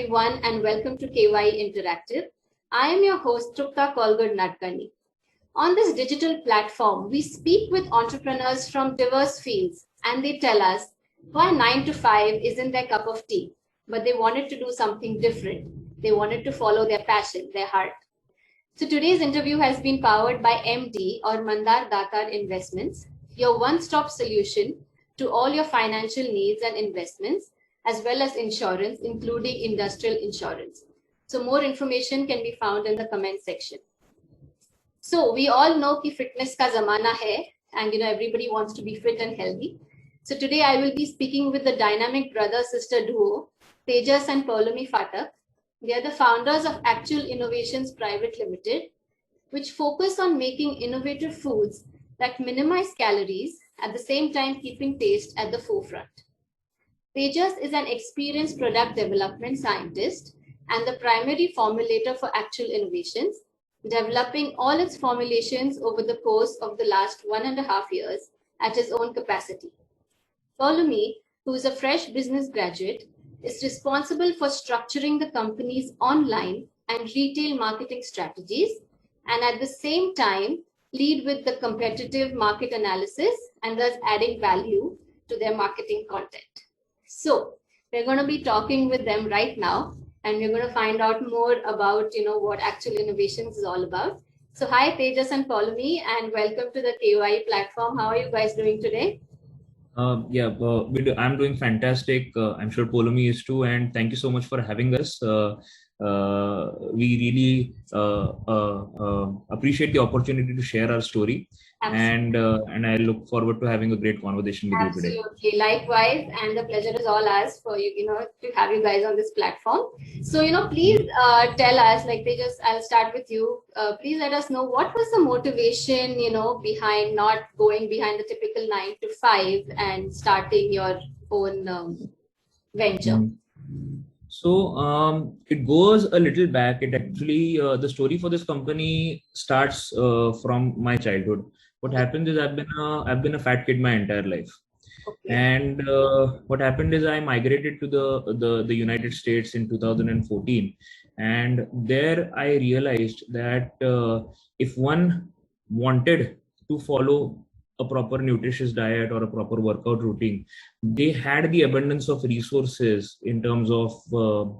everyone, and welcome to KYE Interactive. I am your host, Trupta Kolgad-Nadkarni. On this digital platform, we speak with entrepreneurs from diverse fields, and they tell us why 9 to 5 isn't their cup of tea, but they wanted to do something different. They wanted to follow their passion, their heart. So today's interview has been powered by MD or Mandar Datar Investments, your one-stop solution to all your financial needs and investments, as well as insurance, including industrial insurance. So more information can be found in the comment section. So we all know कि fitness का ज़माना है, and everybody wants to be fit and healthy. So today I will be speaking with the dynamic brother-sister duo, Tejas and Poulomi Phatak. They are the founders of Actual Innovations Pvt Ltd, which focus on making innovative foods that minimize calories, at the same time keeping taste at the forefront. Tejas is an experienced product development scientist and the primary formulator for Actual Innovations, developing all its formulations over the course of the last 1.5 years at his own capacity. Poulomi, who is a fresh business graduate, is responsible for structuring the company's online and retail marketing strategies, and at the same time lead with the competitive market analysis and thus adding value to their marketing content. So we're going to be talking with them right now, and we're going to find out more about what Actual Innovations is all about. So hi Tejas and Poulomi, and welcome to the KYE platform. How are you guys doing today? I'm doing fantastic. I'm sure Poulomi is too, and thank you so much for having us. We really appreciate the opportunity to share our story. Absolutely. And I look forward to having a great conversation with you today. Absolutely, likewise, and the pleasure is all ours for you, to have you guys on this platform. So, please tell us, like Tejas, I'll start with you. Please let us know what was the motivation, behind not going behind the typical 9 to 5 and starting your own venture. So it goes a little back. It actually, the story for this company starts from my childhood. What happened is I've been a fat kid my entire life. Okay. And what happened is I migrated to the United States in 2014, and there I realized that if one wanted to follow a proper nutritious diet or a proper workout routine, they had the abundance of resources in terms of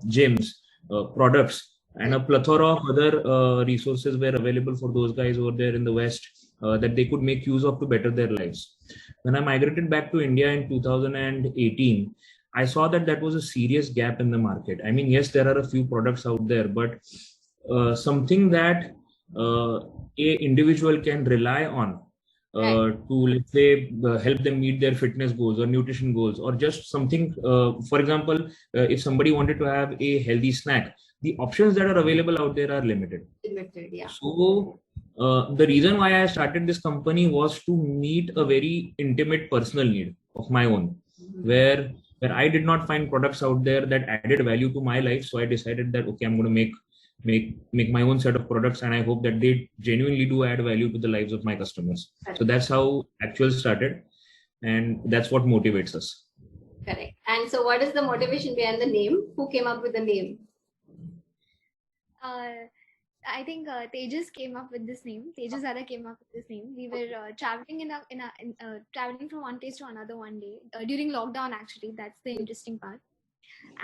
gyms, products, and a plethora of other resources were available for those guys over there in the West that they could make use of to better their lives. When I migrated back to India in 2018, I saw that was a serious gap in the market. I mean, yes, there are a few products out there, but something that a individual can rely on to, let's say, help them meet their fitness goals or nutrition goals, or just something, for example, if somebody wanted to have a healthy snack, the options that are available out there are limited. Yeah. So the reason why I started this company was to meet a very intimate personal need of my own, where I did not find products out there that added value to my life. So I decided that, okay, I'm going to make my own set of products, and I hope that they genuinely do add value to the lives of my customers. So that's how Actual started, and that's what motivates us. Correct. And so what is the motivation behind the name? Who came up with the name? I think Tejas came up with this name. Tejas Zara came up with this name. We were traveling traveling from one place to another one day during lockdown. Actually, that's the interesting part.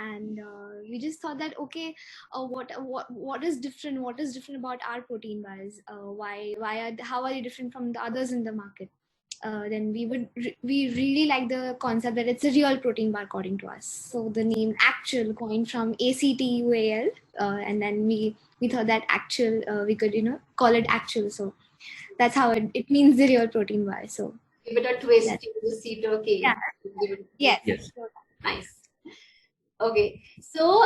And we just thought that, okay, what is different? What is different about our protein bars? How are they different from the others in the market? Then we really like the concept that it's a real protein bar according to us. So the name Actual coined from ACTUAL, and then we thought that Actual we could call it Actual. So that's how it means the real protein bar. So give it a twist. You see it, okay. Yeah. Yes. Nice. Okay, so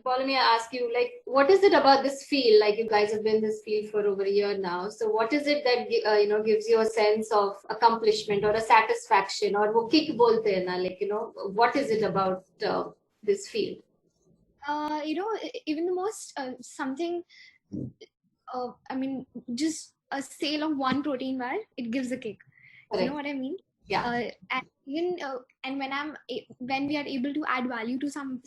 Poulomi, I ask you, like, what is it about this field? Like, you guys have been in this field for over a year now. So what is it that gives you a sense of accomplishment or a satisfaction, or wo kick bolte hai na, like, what is it about this field? Even the most something, just a sale of one protein bar, it gives a kick. Correct. You know what I mean? Yeah. And even and when we are able to add value to some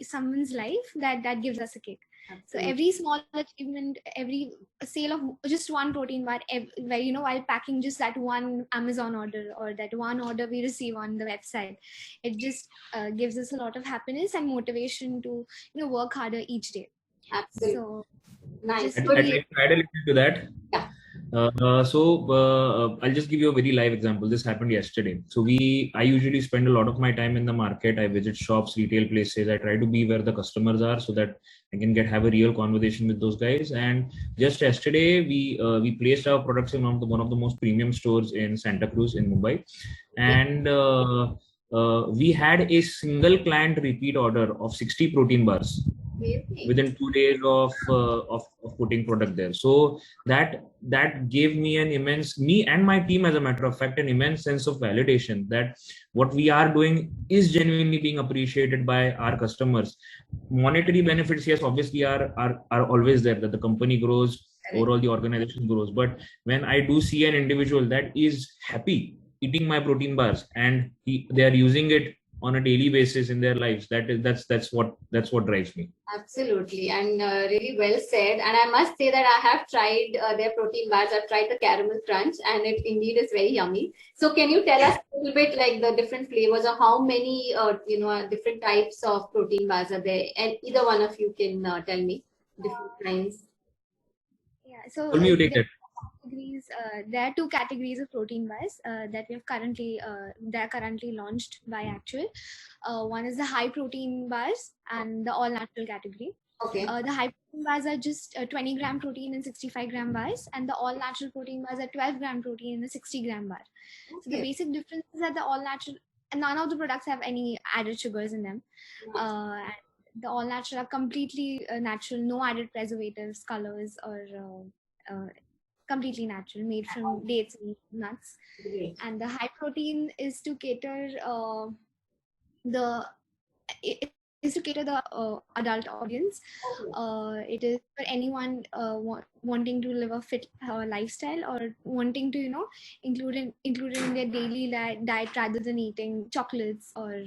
someone's life, that gives us a kick. Absolutely. So every small achievement, every sale of just one protein bar, where while packing just that one Amazon order or that one order we receive on the website, it just gives us a lot of happiness and motivation to work harder each day. Absolutely. So nice. I'd like to add a little to that. Yeah. I'll just give you a very live example. This happened yesterday. So I usually spend a lot of my time in the market. I visit shops, retail places. I try to be where the customers are so that I can have a real conversation with those guys. And just yesterday, we placed our products in one of the most premium stores in Santa Cruz in Mumbai, and we had a single client repeat order of 60 protein bars within 2 days of putting product there. So that gave me and my team, as a matter of fact, an immense sense of validation that what we are doing is genuinely being appreciated by our customers. Monetary benefits, yes, obviously are always there, that the company grows, overall the organization grows. But when I do see an individual that is happy eating my protein bars and they are using it on a daily basis in their lives, that's what drives me. Absolutely, and really well said. And I must say that I have tried their protein bars. I've tried the caramel crunch, and it indeed is very yummy. So can you tell us a little bit like the different flavors, or how many different types of protein bars are there? And either one of you can tell me different kinds. Yeah, so Tell me, you take that. There are two categories of protein bars that we have currently launched by Aktual. One is the high protein bars and the all natural category. Okay. The high protein bars are just 20 gram protein and 65 gram bars, and the all natural protein bars are 12 gram protein and a 60 gram bar. Okay. So the basic difference is that the all natural, and none of the products have any added sugars in them. And the all natural are completely natural, no added preservatives, colors, or completely natural, made from dates and nuts. Great. And the high protein is to cater the adult audience. It is for anyone wanting to live a fit lifestyle, or wanting to include it in their daily diet rather than eating chocolates or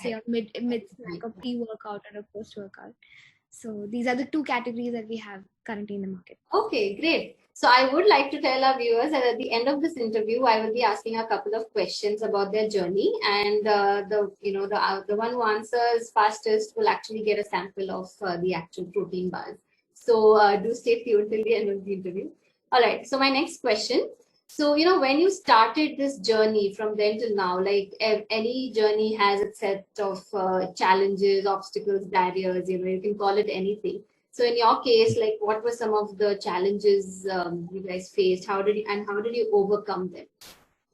say a mid snack, a pre-workout or a post-workout. So these are the two categories that we have currently in the market. Okay, great. So I would like to tell our viewers that at the end of this interview, I will be asking a couple of questions about their journey, and the one who answers fastest will actually get a sample of the actual protein bars. So do stay tuned till the end of the interview. All right. So my next question. So, when you started this journey from then till now, like any journey has its set of challenges, obstacles, barriers, you can call it anything. So in your case, like what were some of the challenges you guys faced? How did you overcome them?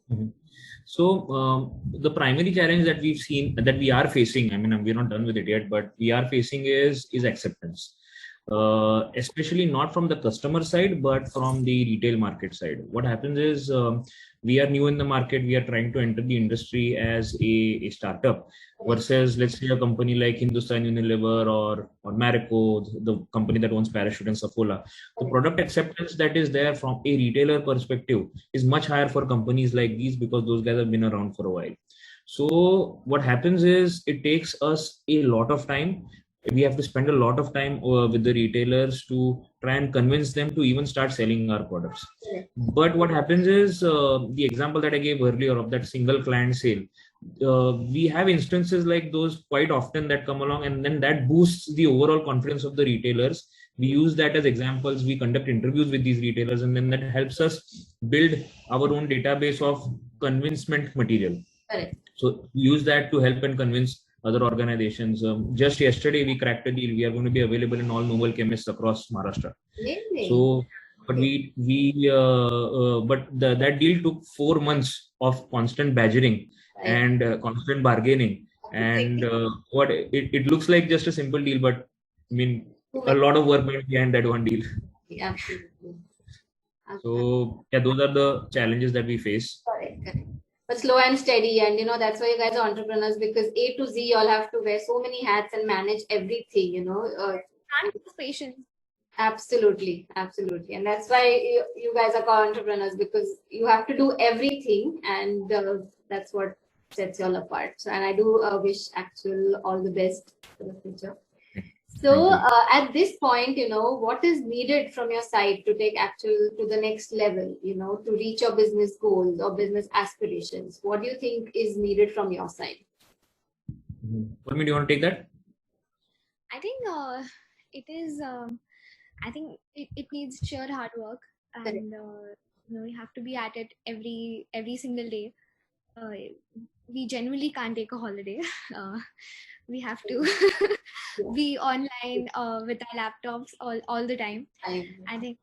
Mm-hmm. So the primary challenge that we are facing, I mean, we're not done with it yet, but we are facing is acceptance. Especially not from the customer side, but from the retail market side. What happens is we are new in the market. We are trying to enter the industry as a startup versus, let's say, a company like Hindustan Unilever or Marico, the company that owns Parachute and Saffola. The product acceptance that is there from a retailer perspective is much higher for companies like these, because those guys have been around for a while. So what happens is it takes us a lot of time. We have to spend a lot of time with the retailers to try and convince them to even start selling our products. But what happens is the example that I gave earlier of that single client sale, we have instances like those quite often that come along, and then that boosts the overall confidence of the retailers. We use that as examples. We conduct interviews with these retailers, and then that helps us build our own database of convincement material. So we use that to help and convince other organizations. Just yesterday, we cracked a deal. We are going to be available in all Noble chemists across Maharashtra. Really? So, but that deal took 4 months of constant badgering and constant bargaining. And what it looks like just a simple deal, but I mean, a lot of work went behind that one deal. Absolutely. So yeah, those are the challenges that we face. Correct. But slow and steady, and that's why you guys are entrepreneurs, because A to Z you all have to wear so many hats and manage everything. And patience. Absolutely, and that's why you guys are called entrepreneurs, because you have to do everything, and that's what sets you all apart. So, and I do wish Actual all the best for the future. So at this point, what is needed from your side to take Actual to the next level, to reach your business goals or business aspirations? What do you think is needed from your side? Poulomi, do you want to take that? I think it is. I think it needs sheer hard work, and you have to be at it every single day. We generally can't take a holiday. We have to be online with our laptops all the time. I think,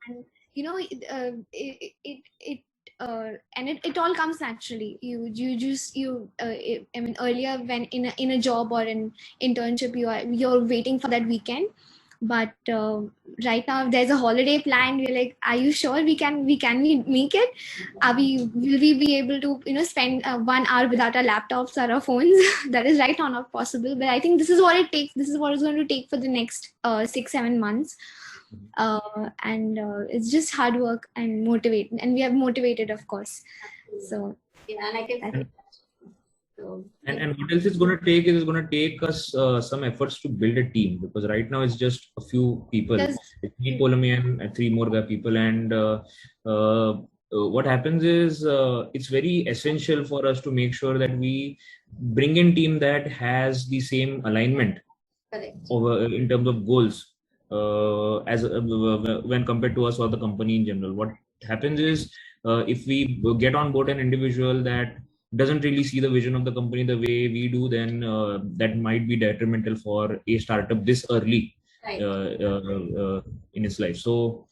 and it all comes naturally. I mean, earlier when in a job or an internship, you're waiting for that weekend. But right now, if there's a holiday planned, we're like, are you sure we can make it? Will we be able to spend 1 hour without our laptops or our phones? That is right now not possible. But I think this is what it takes. This is what it's going to take for the next 6-7 months. And it's just hard work and motivate, and we have motivated, of course. So yeah, and I can. And what else it's going to take is going to take us some efforts to build a team, because right now it's just a few people. It's me, Poulomi, and 3 more people. And what happens is it's very essential for us to make sure that we bring in team that has the same alignment in terms of goals as when compared to us or the company in general. What happens is if we get on board an individual that doesn't really see the vision of the company the way we do, then that might be detrimental for a startup this early in its life. So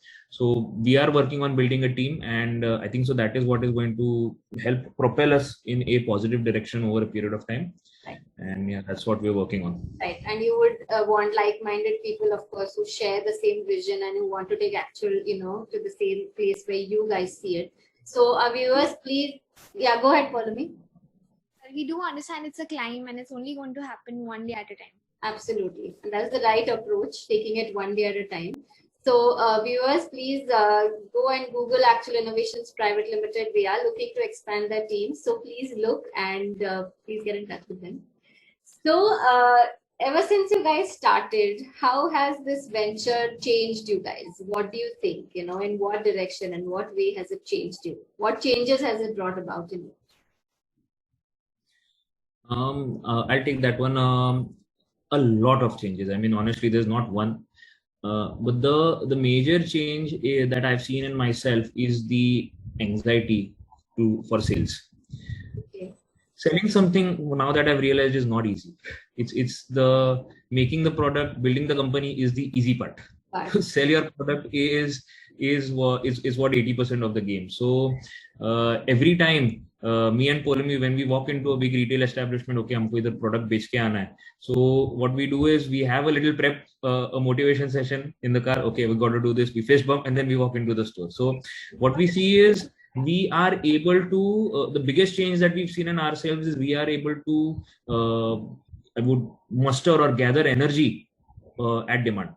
we are working on building a team, and I think so that is what is going to help propel us in a positive direction over a period of time. And yeah, that's what we're working on. Right. And you would want like-minded people, of course, who share the same vision and who want to take Actual, to the same place where you guys see it. So our viewers, please, yeah, go ahead, Poulomi. We do understand it's a climb and it's only going to happen one day at a time. Absolutely. And that's the right approach, taking it one day at a time. So viewers, please go and Google Actual Innovations Private Limited. We are looking to expand their team. So please look and please get in touch with them. So ever since you guys started, how has this venture changed you guys? What do you think, in what direction and what way has it changed you? What changes has it brought about in you? I'll take that one. A lot of changes. I mean, honestly, there's not one. But the major change that I've seen in myself is the anxiety for sales. Okay. Selling something, now that I've realized, is not easy. It's the making the product, building the company is the easy part. To sell your product is what 80% of the game. So every time me and Poulomi, when we walk into a big retail establishment, okay, humko idhar product bech ke aana hai. So what we do is we have a little prep, a motivation session in the car. Okay, we got to do this. We fist bump and then we walk into the store. So what we see is we are able to, the biggest change that we've seen in ourselves is we are able to, I would muster or gather energy at demand.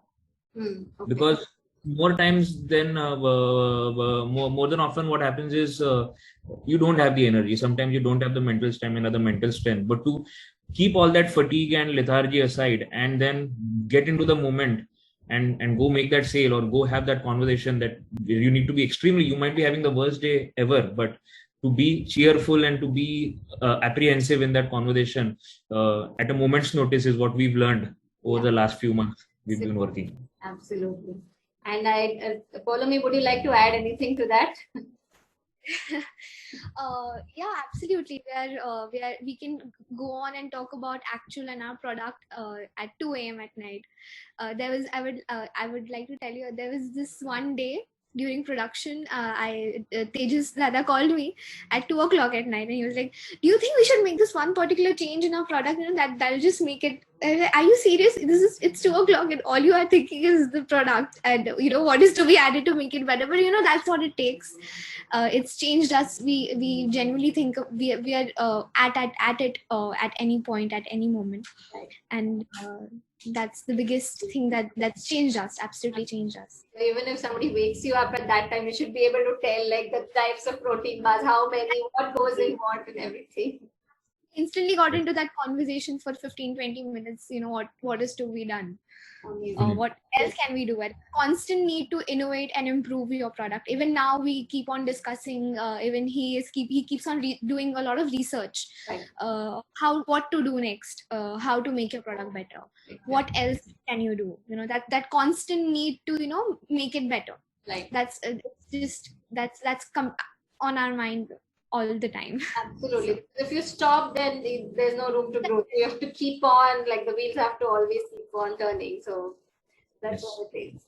Okay. Because more times than more than often what happens is you don't have the energy. Sometimes you don't have the mental stamina, the mental strength. But to keep all that fatigue and lethargy aside and then get into the moment and go make that sale or go have that conversation, that you need to be you might be having the worst day ever, but to be cheerful and to be apprehensive in that conversation at a moment's notice is what we've learned over the last few months we've been working. Absolutely. And Poulomi, would you like to add anything to that? Yeah, absolutely. We can go on and talk about Actual and our product at 2 a.m. at night. I would like to tell you, there was this one day during production, Tejas Dada called me at 2 o'clock at night and he was like, do you think we should make this one particular change in our product, that'll just make it, are you serious? It's 2 o'clock and all you are thinking is the product and what is to be added to make it better, but that's what it takes. It's changed us. We genuinely think we are at it at any point, at any moment, and that's the biggest thing that's changed us, absolutely changed us. Even if somebody wakes you up at that time, you should be able to tell like the types of protein bars, how many, what goes in what and everything. instantly got into that conversation for 15-20 minutes. What is to be done, what else can we do? Constant need to innovate and improve your product. Even now we keep on discussing, even he keeps on doing a lot of research, what to do next, how to make your product better, what else can you do, that constant need to make it better. That's on our mind all the time. Absolutely. If you stop, then there's no room to grow. You have to keep on, like the wheels have to always keep on turning. So that's what it is.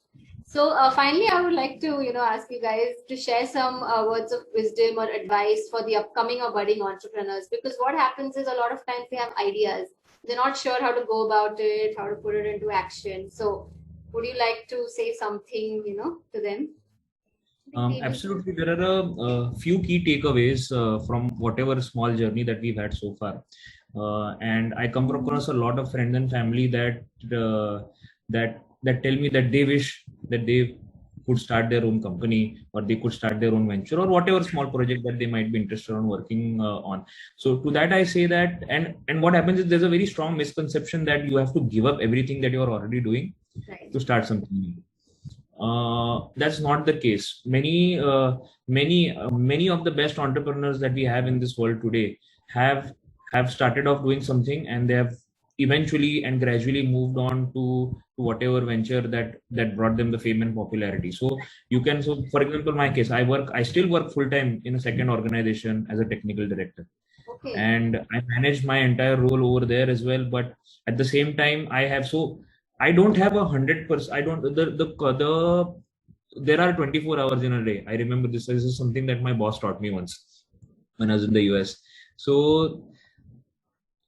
So finally, I would like to, ask you guys to share some words of wisdom or advice for the upcoming or budding entrepreneurs. Because what happens is a lot of times they have ideas. They're not sure how to go about it, how to put it into action. So would you like to say something, to them? Absolutely. There are a few key takeaways from whatever small journey that we've had so far. And I come across a lot of friends and family that tell me that they wish that they could start their own company, or they could start their own venture, or whatever small project that they might be interested in working on. So to that I say that, and what happens is there's a very strong misconception that you have to give up everything that you're already doing to start something new. That's not the case. Many of the best entrepreneurs that we have in this world today have started off doing something, and they have eventually and gradually moved on to whatever venture that brought them the fame and popularity. So for example, my case, I still work full time in a second organization as a technical director. Okay. And I manage my entire role over there as well. But at the same time, I don't have 100%. I don't there are 24 hours in a day. I remember this is something that my boss taught me once when I was in the US. So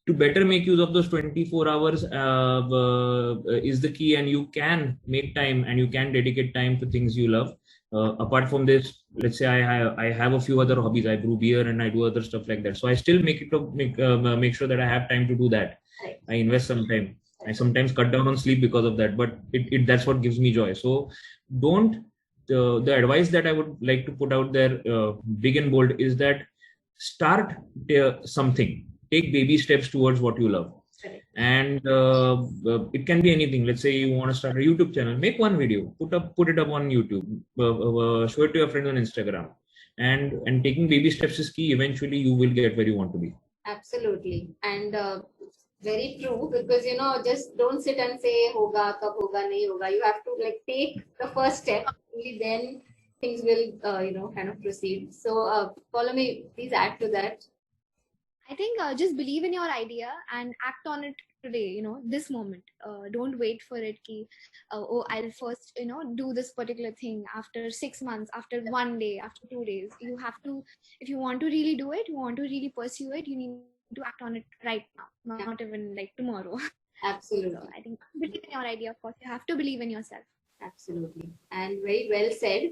to better make use of those 24 hours is the key, and you can make time and you can dedicate time to things you love. Apart from this, let's say I have a few other hobbies. I brew beer and I do other stuff like that. So I still make make sure that I have time to do that. I invest some time. I sometimes cut down on sleep because of that, but that's what gives me joy. So the advice that I would like to put out there, big and bold, is that start something. Take baby steps towards what you love. And it can be anything. Let's say you want to start a YouTube channel, make one video, put it up on YouTube, show it to your friends on Instagram, and taking baby steps is key. Eventually you will get where you want to be. Absolutely. And very true, because just don't sit and say hoga kab hoga nahi hoga. You have to take the first step, only then things will kind of proceed. So Poulomi, please add to that. I think just believe in your idea and act on it today, this moment. Don't wait for it. I'll first, do this particular thing after 6 months, after 1 day, after 2 days. You have to, if you want to really do it, you want to really pursue it, you need to act on it right now, not even tomorrow. Absolutely. So I think believe in your idea, of course. You have to believe in yourself. Absolutely. And very well said.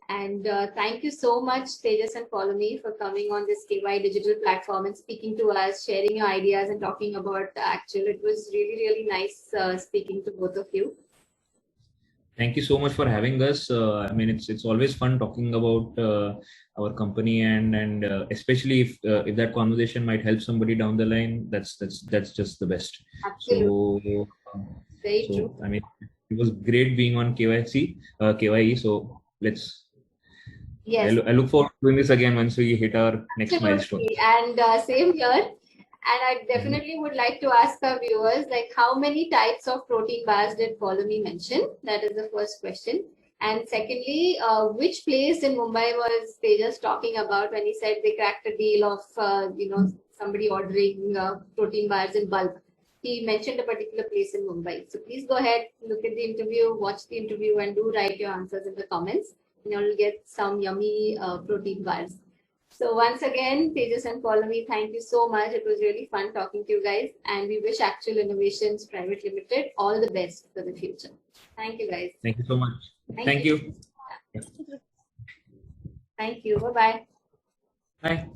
And thank you so much, Tejas and Poulomi, for coming on this KYE digital platform and speaking to us, sharing your ideas and talking about Aktual. It was really, really nice speaking to both of you. Thank you so much for having us. I mean, it's always fun talking about our company, and especially if that conversation might help somebody down the line, that's just the best. Absolutely. Very true. I mean, it was great being on KYE. So let's. Yes. I look forward to doing this again once we hit our next milestone. And same here. And I definitely would like to ask our viewers, how many types of protein bars did Poulomi mention? That is the first question. And secondly, which place in Mumbai was Tejas talking about when he said they cracked a deal of, somebody ordering protein bars in bulk? He mentioned a particular place in Mumbai. So please go ahead, look at the interview, watch the interview, and do write your answers in the comments. And you'll get some yummy protein bars. So once again, Tejas and Poulomi, thank you so much. It was really fun talking to you guys. And we wish Aktual Innovations Private Limited all the best for the future. Thank you, guys. Thank you so much. Thank you. Thank you. Bye-bye. Bye.